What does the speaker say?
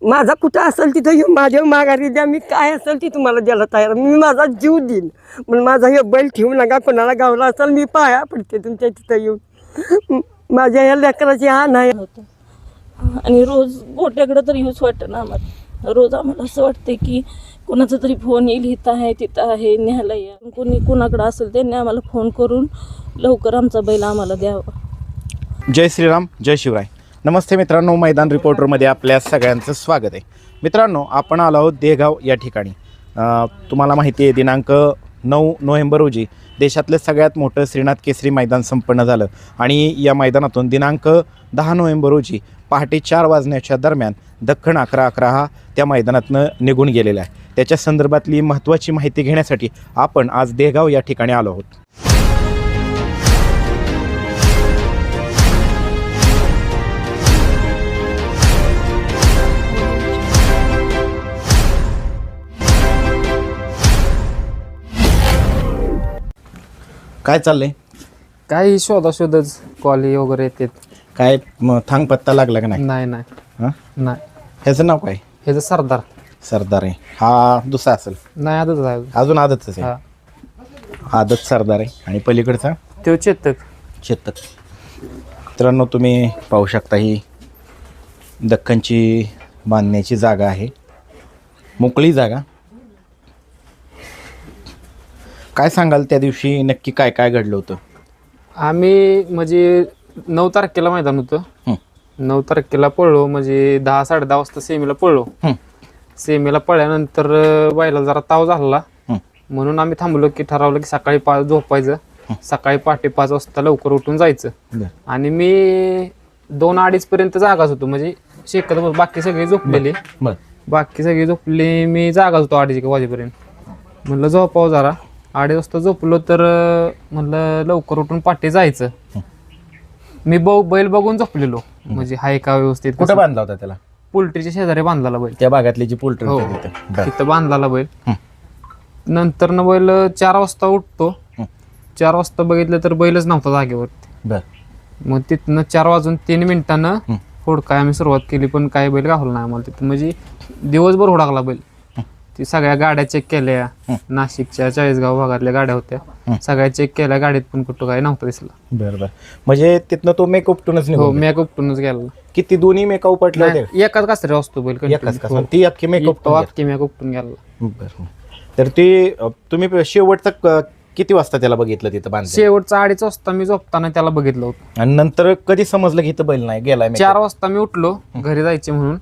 माझा कुठं असेल तिथं येऊन माझ्या माघारी द्या, मी काय असेल ती तुम्हाला द्यायला तयार, मी माझा जीव देईन. पण माझा हे बैल ठेवू नका, कोणाला गावला असेल मी पाया पडते तुमच्या तिथं येऊन. माझ्या या लेकराची हा नाही. आणि रोज गोट्याकडे तर येऊच वाटतं ना आम्हाला. रोज आम्हाला असं वाटतं की कोणाचा तरी फोन येईल, इथं आहे तिथं आहे, न्यायला या. कोणी कोणाकडं असेल त्यांनी आम्हाला फोन करून लवकर आमचा बैल आम्हाला द्यावा. जय श्रीराम, जय शिवराय. नमस्ते मित्रांनो, मैदान रिपोर्टरमध्ये आपल्या सगळ्यांचं स्वागत आहे. मित्रांनो, आपण आलो आहोत देगाव या ठिकाणी. तुम्हाला माहिती आहे, दिनांक 9 नोव्हेंबर रोजी देशातलं सगळ्यात मोठं श्रीनाथ केसरी मैदान संपन्न झालं. आणि या मैदानातून दिनांक 10 नोव्हेंबर रोजी पहाटे 4 वाजण्याच्या दरम्यान दख्खन 11-11 हा त्या मैदानातनं निघून गेलेला आहे. त्याच्या संदर्भातली महत्त्वाची माहिती घेण्यासाठी आपण आज देगाव या ठिकाणी आलो आहोत. काय चाललंय? काही शोधाशोधच कॉली वगैरे येतात. काय थांग पत्ता लागला का नाही? नाही नाही हां, नाही. ह्याचं नाव काय? हे तर सरदार सरदार आहे. हा दुसरा असेल, नाही आदत आहे. अजून आदतच हा, आहे. आदत सरदार आहे. आणि पलीकडचा तो चेतक. चेतक. मित्रांनो, तुम्ही पाहू शकता, ही दख्खनची बांधण्याची जागा आहे, मोकळी जागा. काय सांगाल, त्या दिवशी नक्की काय काय घडलं होतं? आम्ही म्हणजे 9 तारखेला मैदान होतं. 9 तारखेला पळलो, म्हणजे 10-10:30 वाजता सेमीला पळलो. सेमीला पळल्यानंतर बैला जरा ताव झाला, म्हणून आम्ही थांबलो की ठरवलं की सकाळी 5 झोपायचं, सकाळी पहाटे 5 वाजता लवकर उठून जायचं. आणि मी 2-2:30 पर्यंत जागाच होतो, म्हणजे शेकत बाकी सगळी झोपलेली. बाकी सगळी झोपली, मी जागाच होतो 2:30 वाजेपर्यंत. म्हणलं झोपावं जरा. 2:30 वाजता झोपलो तर म्हणलं लवकर उठून पाठी जायचं. मी बैल बघून झोपलेलो, म्हणजे हाय का व्यवस्थित. कुठं बांधला होता त्याला? पोल्ट्रीच्या शेजारी बांधलेला बैल. त्या भागातली जी पोल्ट्री हो, होती तिथं. तिथं बांधलेला बैल. नंतर न बैल 4 वाजता उठतो. 4 वाजता बघितलं तर बैलच नव्हता जागेवर. मग तिथनं 4 वाजून 3 मिनिटानं हुडकाय आम्ही सुरुवात केली, पण काय बैल गावला नाही आम्हाला तिथं. म्हणजे दिवसभर हुडाकला बैल. ती सगळ्या गाड्या चेक केल्या, नाशिकच्या 40गाव भागातल्या गाड्या होत्या, सगळ्या चेक केल्या. गाडीत पण कुठं काय नव्हतं दिसलं. बरं. म्हणजे तिथनं तो मेक उपटूनच हो, मॅक उपटूनच गेला. किती दोन्ही मेक उपटले होते? एकाच कासऱ्या असतो बैल. ती अख्खी मेक अख्खी मॅक उपटून गेला. बरं. तर ती तुम्ही शेवटचं किती वाजता त्याला बघितलं तिथं बांधलं? शेवटचा 2:30 वाजता मी झोपताना त्याला बघितलं होतं. आणि नंतर कधी समजलं की इथं बैल नाही गेलाय? 4 वाजता मी उठलो घरी जायचे म्हणून.